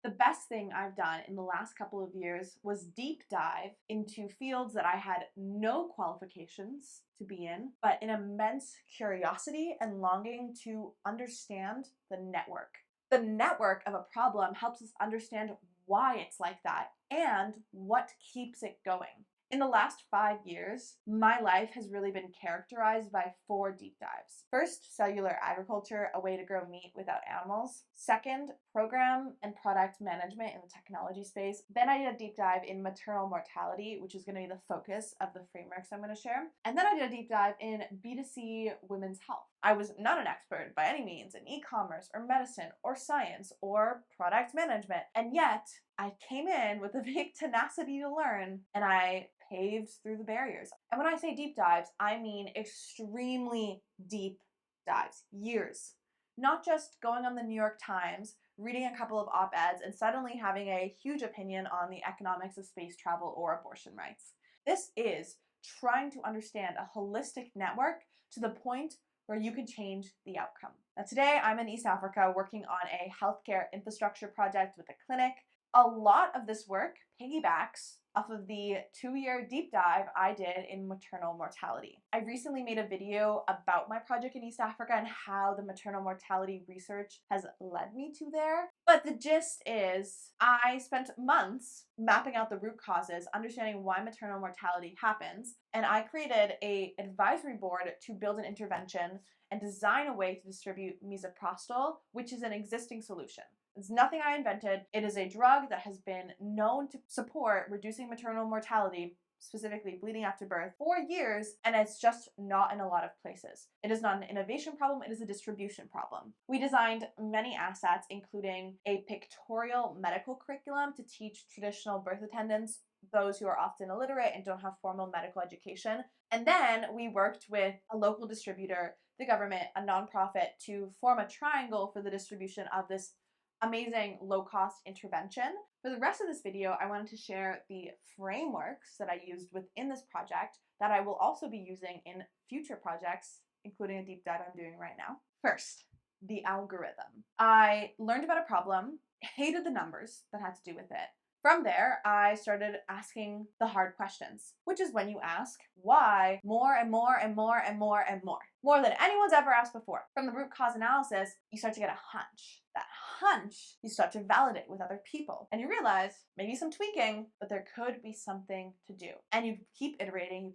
The best thing I've done in the last couple of years was deep dive into fields that I had no qualifications to be in, but an immense curiosity and longing to understand the network. The network of a problem helps us understand why it's like that and what keeps it going. In the last 5 years, my life has really been characterized by 4 deep dives. First, cellular agriculture, a way to grow meat without animals. Second, program and product management in the technology space. Then I did a deep dive in maternal mortality, which is going to be the focus of the frameworks I'm going to share. And then I did a deep dive in B2C women's health. I was not an expert by any means in e-commerce or medicine or science or product management, and yet I came in with a big tenacity to learn, and I paved through the barriers. And when I say deep dives, I mean extremely deep dives, years. Not just going on the New York Times, reading a couple of op-eds, and suddenly having a huge opinion on the economics of space travel or abortion rights. This is trying to understand a holistic network to the point where you can change the outcome. Now today I'm in East Africa working on a healthcare infrastructure project with a clinic. A lot of this work piggybacks off of the 2-year deep dive I did in maternal mortality. I recently made a video about my project in East Africa and how the maternal mortality research has led me to there. But the gist is I spent months mapping out the root causes, understanding why maternal mortality happens, and I created an advisory board to build an intervention and design a way to distribute misoprostol, which is an existing solution. It's nothing I invented. It is a drug that has been known to support reducing maternal mortality, specifically bleeding after birth, for years, and it's just not in a lot of places. It is not an innovation problem, it is a distribution problem. We designed many assets, including a pictorial medical curriculum to teach traditional birth attendants, those who are often illiterate and don't have formal medical education. And then we worked with a local distributor, the government, a nonprofit, to form a triangle for the distribution of this amazing low-cost intervention. For the rest of this video, I wanted to share the frameworks that I used within this project that I will also be using in future projects, including a deep dive I'm doing right now. First, the algorithm. I learned about a problem, hated the numbers that had to do with it. From there, I started asking the hard questions, which is when you ask why more and more and more and more and more than anyone's ever asked before. From the root cause analysis, you start to get a hunch. That hunch you start to validate with other people, and you realize maybe some tweaking, but there could be something to do. And you keep iterating,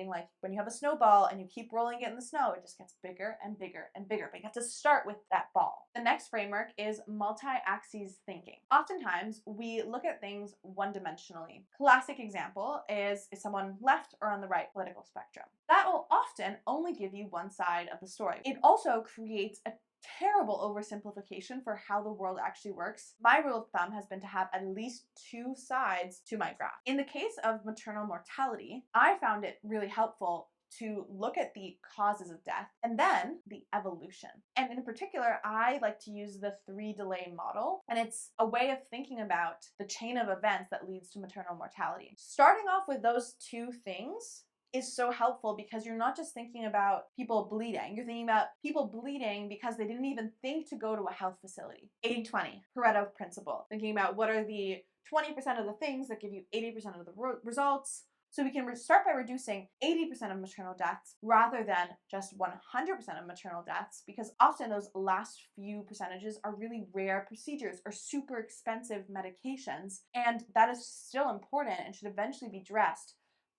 like when you have a snowball and you keep rolling it in the snow, it just gets bigger and bigger and bigger, but you have to start with that ball. The next framework is multi-axis thinking. Oftentimes, we look at things one-dimensionally. Classic example is someone left or on the right political spectrum. That will often only give you one side of the story. It also creates a terrible oversimplification for how the world actually works. My rule of thumb has been to have at least 2 sides to my graph. In the case of maternal mortality, I found it really helpful to look at the causes of death and then the evolution. And in particular, I like to use the 3 delay model, and it's a way of thinking about the chain of events that leads to maternal mortality. Starting off with those 2 things is so helpful because you're not just thinking about people bleeding, you're thinking about people bleeding because they didn't even think to go to a health facility. 80-20, Pareto principle, thinking about what are the 20% of the things that give you 80% of the results. So we can start by reducing 80% of maternal deaths rather than just 100% of maternal deaths, because often those last few percentages are really rare procedures or super expensive medications, and that is still important and should eventually be addressed.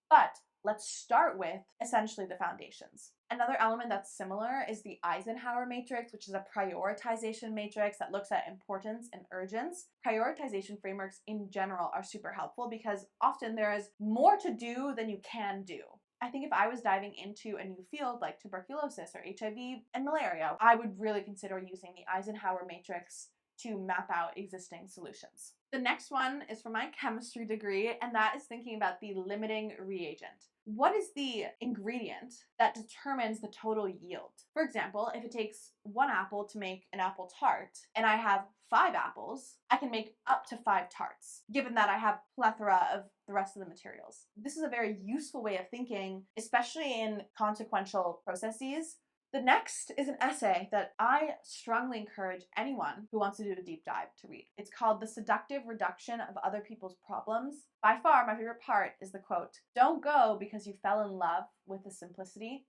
But let's start with essentially the foundations. Another element that's similar is the Eisenhower Matrix, which is a prioritization matrix that looks at importance and urgence. Prioritization frameworks in general are super helpful because often there is more to do than you can do. I think if I was diving into a new field like tuberculosis or HIV and malaria, I would really consider using the Eisenhower Matrix to map out existing solutions. The next one is for my chemistry degree, and that is thinking about the limiting reagent. What is the ingredient that determines the total yield? For example, if it takes 1 apple to make an apple tart, and I have 5 apples, I can make up to 5 tarts, given that I have plethora of the rest of the materials. This is a very useful way of thinking, especially in consequential processes, The next is an essay that I strongly encourage anyone who wants to do a deep dive to read. It's called The Seductive Reduction of Other People's Problems. By far, my favorite part is the quote, "Don't go because you fell in love with the simplicity.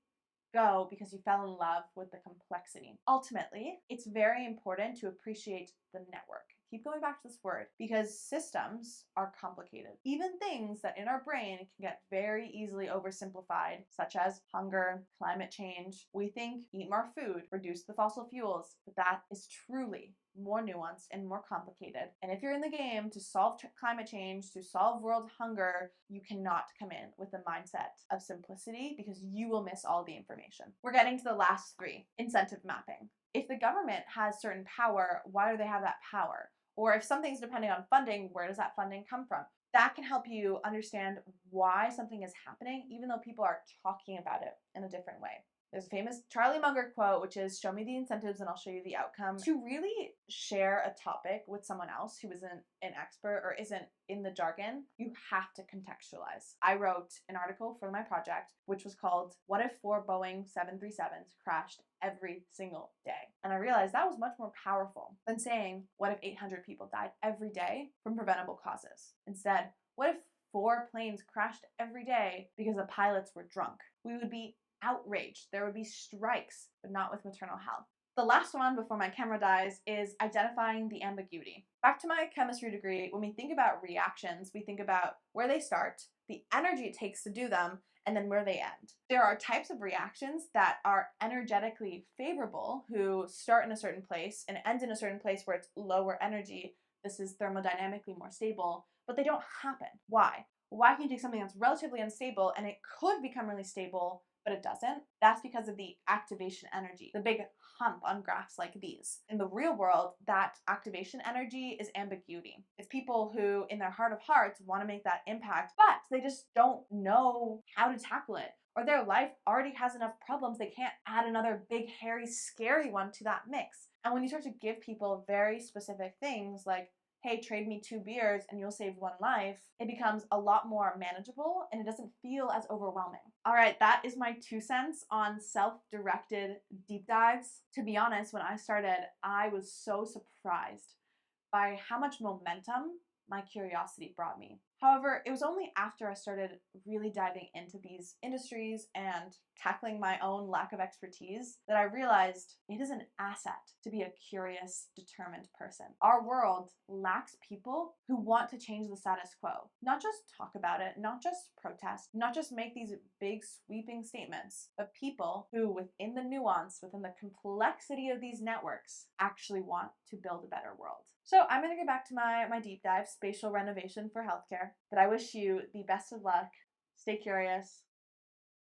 Go because you fell in love with the complexity." Ultimately, it's very important to appreciate the network. Keep going back to this word because systems are complicated. Even things that in our brain can get very easily oversimplified, such as hunger, climate change. We think eat more food, reduce the fossil fuels, but that is truly more nuanced and more complicated. And if you're in the game to solve climate change, to solve world hunger, you cannot come in with the mindset of simplicity because you will miss all the information. We're getting to the last three, incentive mapping. If the government has certain power, why do they have that power? Or if something's depending on funding, where does that funding come from? That can help you understand why something is happening, even though people are talking about it in a different way. There's a famous Charlie Munger quote, which is, "Show me the incentives and I'll show you the outcome." To really share a topic with someone else who isn't an expert or isn't in the jargon, you have to contextualize. I wrote an article for my project, which was called, "What if 4 Boeing 737s crashed every single day?" And I realized that was much more powerful than saying, what if 800 people died every day from preventable causes? Instead, what if 4 planes crashed every day because the pilots were drunk? We would be outraged. There would be strikes, but not with maternal health. The last one before my camera dies is identifying the ambiguity. Back to my chemistry degree, when we think about reactions, we think about where they start, the energy it takes to do them, and then where they end. There are types of reactions that are energetically favorable, who start in a certain place and end in a certain place where it's lower energy. This is thermodynamically more stable, but they don't happen. Why? Why can you take something that's relatively unstable and it could become really stable, but it doesn't? That's because of the activation energy, the big hump on graphs like these. In the real world, that activation energy is ambiguity. It's people who, in their heart of hearts, want to make that impact, but they just don't know how to tackle it. Or their life already has enough problems, they can't add another big, hairy, scary one to that mix. And when you start to give people very specific things like, "Hey, trade me 2 beers and you'll save 1 life," it becomes a lot more manageable and it doesn't feel as overwhelming. All right, that is my 2 cents on self-directed deep dives. To be honest, when I started, I was so surprised by how much momentum my curiosity brought me. However, it was only after I started really diving into these industries and tackling my own lack of expertise that I realized it is an asset to be a curious, determined person. Our world lacks people who want to change the status quo. Not just talk about it, not just protest, not just make these big sweeping statements, but people who, within the nuance, within the complexity of these networks, actually want to build a better world. So I'm going to go back to my deep dive, spatial renovation for healthcare. But I wish you the best of luck. Stay curious.